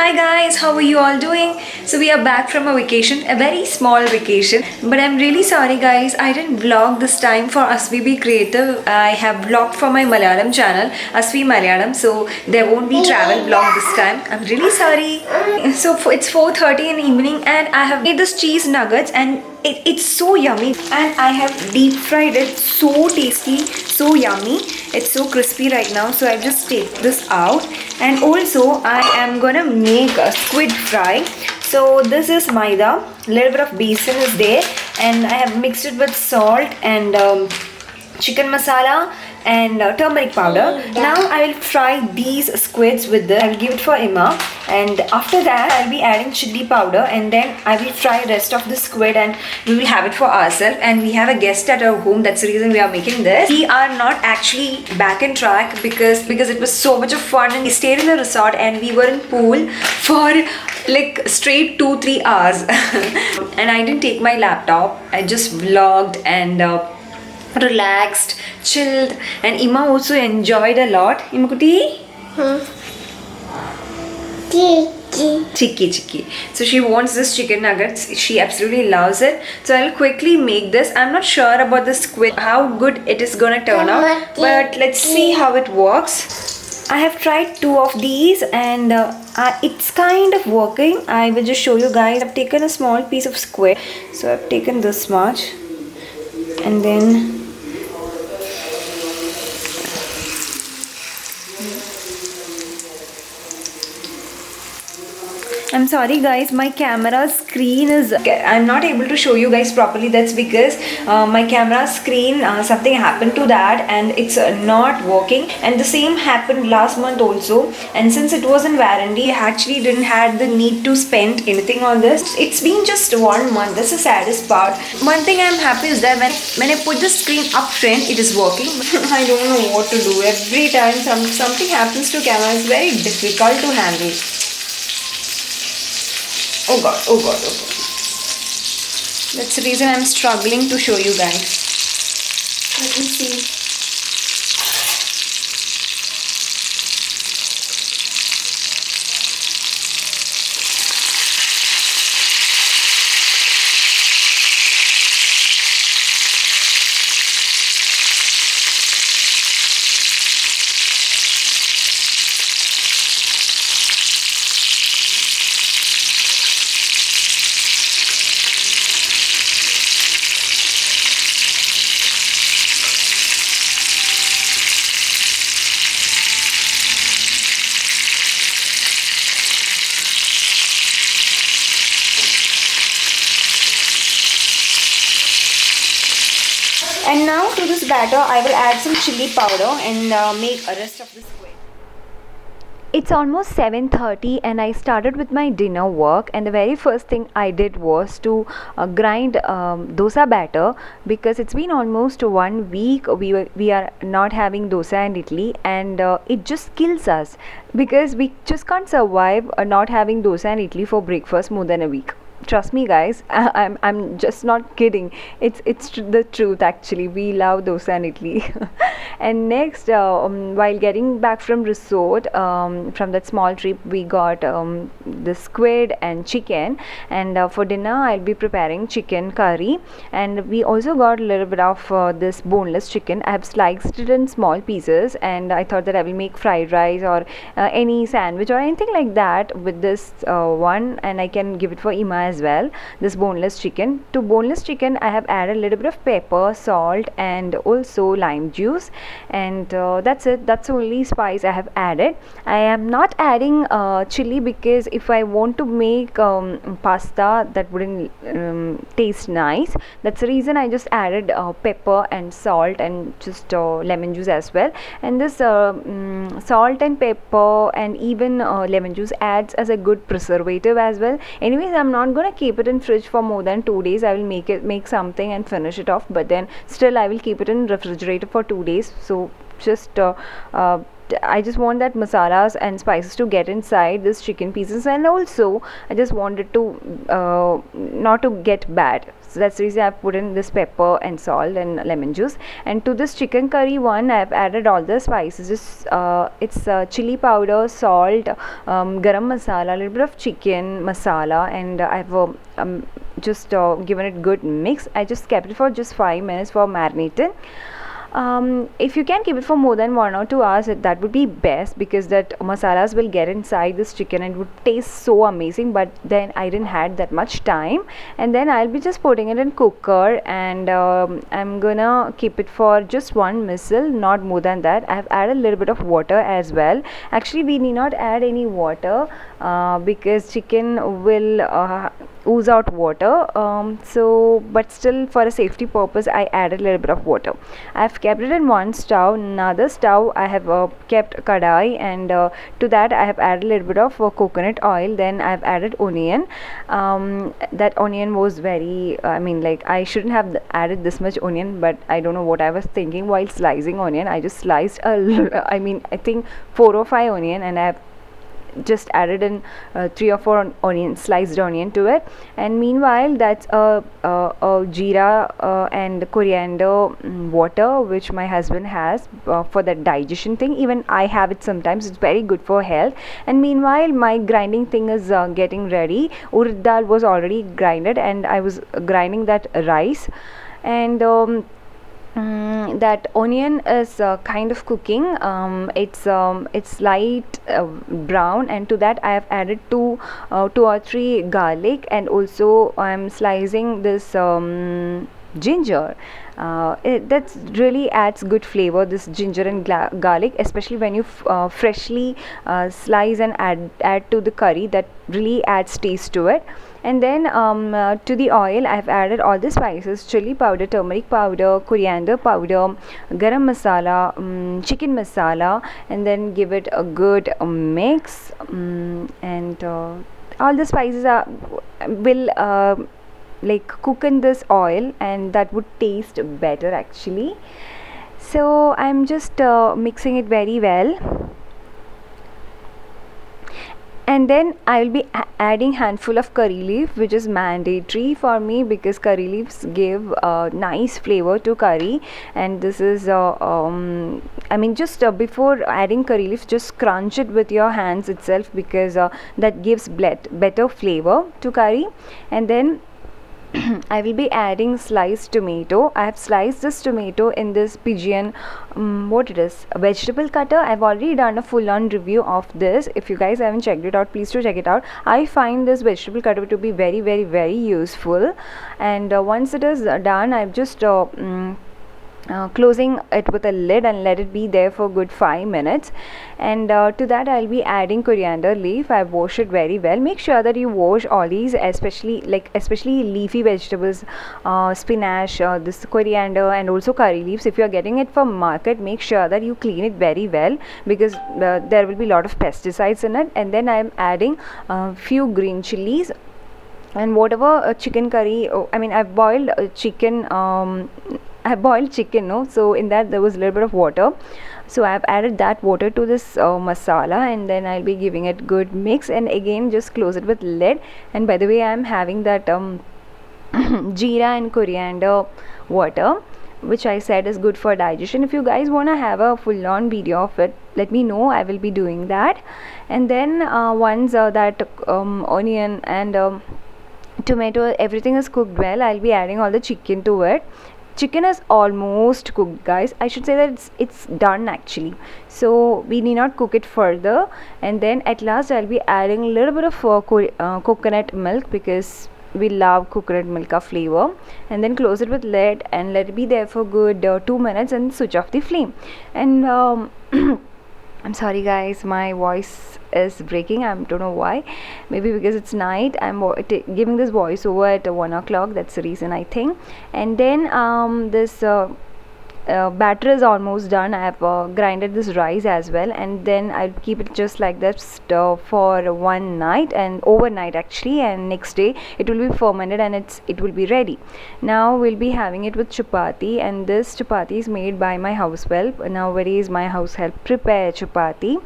Hi guys, how are you all doing? So we are back from a vacation, a very small vacation. But I'm really sorry guys, I didn't vlog this time for Asvi Be Creative. I have vlogged for my Malayalam channel, Asvi Malayalam. So there won't be travel vlog this time. I'm really sorry. So it's 4:30 in the evening and I have made this cheese nuggets and it's so yummy. And I have deep fried it, so tasty, so yummy. It's so crispy right now. So I just take this out. And also I am gonna make a squid fry. So this is maida, little bit of besan is there, and I have mixed it with salt and chicken masala and turmeric powder. Now I will fry these squids with this. I will give it for Emma, and after that I'll be adding chili powder, and then I will fry rest of the squid and we will have it for ourselves. And we have a guest at our home, that's the reason we are making this. We are not actually back in track because it was so much of fun, and we stayed in the resort and we were in pool for like straight 2-3 hours and I didn't take my laptop. I just vlogged and relaxed, chilled, and Ima also enjoyed a lot. Imakuti? Chiki. So she wants this chicken nuggets. She absolutely loves it. So I'll quickly make this. I'm not sure about the squid, how good it is gonna turn out, but let's see how it works. I have tried 2 of these and it's kind of working. I will just show you guys. I've taken a small piece of squid. So I've taken this much and then I'm sorry guys, my camera screen is, I'm not able to show you guys properly. That's because my camera screen, something happened to that and it's not working, and the same happened last month also. And since it was in warranty, I actually didn't have the need to spend anything on this. It's been just 1 month. That's the saddest part. One thing I'm happy is that when I put the screen up front, it is working. I don't know what to do. Every time something happens to camera, it's very difficult to handle. Oh god. That's the reason I'm struggling to show you guys. Let me see. And now to this batter, I will add some chili powder and make a rest of the squid. It's almost 7:30 and I started with my dinner work, and the very first thing I did was to grind dosa batter, because it's been almost 1 week we are not having dosa and idli, and it just kills us because we just can't survive not having dosa and idli for breakfast more than a week. Trust me guys, I'm just not kidding. It's the truth actually. We love dosa and idli. And next, while getting back from resort, from that small trip, we got the squid and chicken, and for dinner I'll be preparing chicken curry, and we also got a little bit of this boneless chicken. I have sliced it in small pieces, and I thought that I will make fried rice or any sandwich or anything like that with this one, and I can give it for Ima as well, this boneless chicken. To boneless chicken I have added a little bit of pepper, salt, and also lime juice, and that's it. That's the only spice I have added. I am not adding chili because if I want to make pasta, that wouldn't taste nice. That's the reason I just added pepper and salt and just lemon juice as well. And this salt and pepper and even lemon juice adds as a good preservative as well. Anyways, I'm not gonna keep it in fridge for more than 2 days. I will make something and finish it off, but then still I will keep it in refrigerator for 2 days. So just I just want that masalas and spices to get inside this chicken pieces, and also I just wanted to not to get bad. So that's the reason I've put in this pepper and salt and lemon juice. And to this chicken curry one, I've added all the spices. Just it's chili powder, salt, garam masala, a little bit of chicken masala, and I've just given it good mix. I just kept it for just 5 minutes for marinating. If you can keep it for more than 1 or 2 hours, that would be best, because that masalas will get inside this chicken and it would taste so amazing. But then I didn't had that much time, and then I'll be just putting it in cooker, and I'm gonna keep it for just 1 whistle, not more than that. I've added a little bit of water as well. Actually, we need not add any water because chicken will ooze out water, so but still, for a safety purpose, I added a little bit of water. I've kept it in one stove. Another stove I have kept kadai, and to that I have added a little bit of coconut oil. Then I've added onion. That onion was very, I mean, like, I shouldn't have added this much onion, but I don't know what I was thinking while slicing onion. I just sliced I mean, I think 4 or 5 onion, and I've just added in 3 or 4 onion, sliced onion to it. And meanwhile, that's a jeera and coriander water, which my husband has for that digestion thing. Even I have it sometimes. It's very good for health. And meanwhile, my grinding thing is getting ready. Urad dal was already grinded, and I was grinding that rice. And that onion is kind of cooking. It's light brown, and to that I have added 2 or 3 garlic, and also I'm slicing this ginger. That really adds good flavor, this ginger and garlic, especially when you freshly slice and add to the curry. That really adds taste to it. And then to the oil, I've added all the spices: chili powder, turmeric powder, coriander powder, garam masala, chicken masala, and then give it a good mix. And all the spices will like cook in this oil, and that would taste better actually. So I'm just mixing it very well. And then I will be adding handful of curry leaf, which is mandatory for me, because curry leaves give nice flavor to curry. And this is I mean, just before adding curry leaves, just crunch it with your hands itself, because that gives better flavor to curry. And then I will be adding sliced tomato. I have sliced this tomato in this pigeon, what it is, a vegetable cutter. I've already done a full-on review of this. If you guys haven't checked it out, please do check it out. I find this vegetable cutter to be very, very, very useful. And once it is done, I've just closing it with a lid and let it be there for good 5 minutes. And to that I'll be adding coriander leaf. I've washed it very well. Make sure that you wash all these, especially leafy vegetables, spinach, this coriander, and also curry leaves. If you are getting it from market, make sure that you clean it very well, because there will be a lot of pesticides in it. And then I'm adding a few green chilies, and whatever chicken curry, I mean, I've boiled chicken, no, so in that there was a little bit of water, so I've added that water to this masala, and then I'll be giving it good mix, and again just close it with lid. And by the way, I'm having that jeera and coriander water, which I said is good for digestion. If you guys want to have a full-on video of it, let me know. I will be doing that. And then once that onion and tomato, everything is cooked well, I'll be adding all the chicken to it. Chicken is almost cooked, guys. I should say that it's done actually, so we need not cook it further. And then at last I'll be adding a little bit of coconut milk, because we love coconut milk flavor. And then close it with lid and let it be there for good 2 minutes, and switch off the flame. And I'm sorry guys, my voice is breaking. I don't know why. Maybe because it's night. I'm giving this voice over at 1 o'clock. That's the reason, I think. And then this batter is almost done. I have grinded this rice as well, and then I'll keep it just like that for one night and overnight actually, and next day it will be fermented and it will be ready. Now we'll be having it with chapati, and this chapati is made by my house help. Nowadays my house help prepare chapati,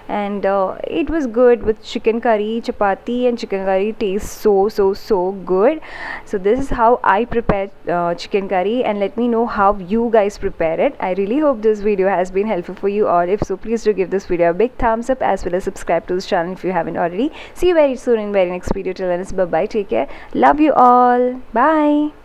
and it was good with chicken curry. Chapati and chicken curry tastes so good. So this is how I prepare chicken curry, and let me know how you guys prepare it. I really hope this video has been helpful for you all. If so, please do give this video a big thumbs up, as well as subscribe to this channel if you haven't already. See you very soon in very next video. Till then, bye bye, take care, love you all, bye.